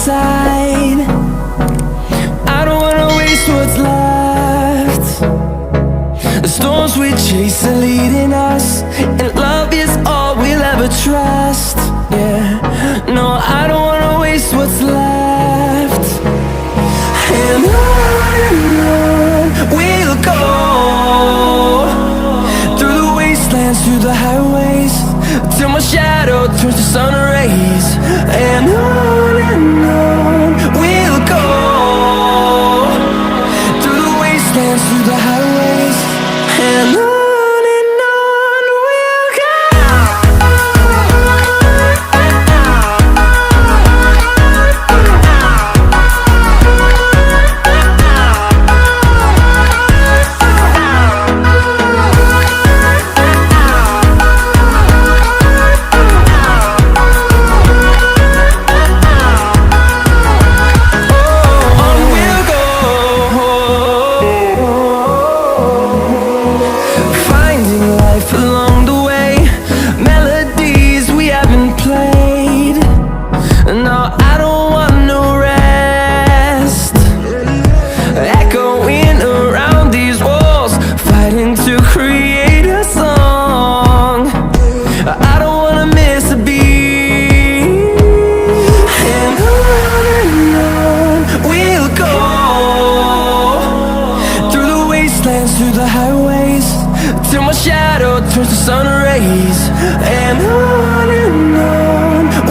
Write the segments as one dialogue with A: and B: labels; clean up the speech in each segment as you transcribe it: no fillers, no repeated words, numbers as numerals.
A: inside. I don't wanna waste what's left. The storms we chase are leading us, and love is all we'll ever trust. Yeah, no, I don't wanna waste what's left. And on we'll go, through the wastelands, through the highways, till my shadow turns to sun rays. And on we'll go, through the wastelands, through the highways, and on. Through the highways, till my shadow turns to sun rays. And on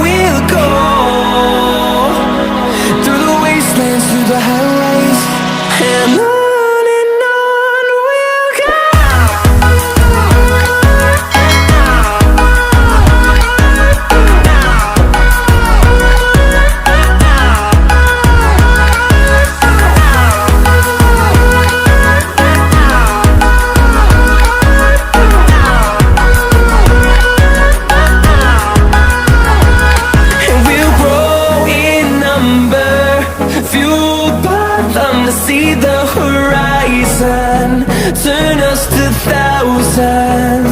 A: we'll go, through the wastelands, through the highways, and on we'll go. See the horizon, turn us to thousands.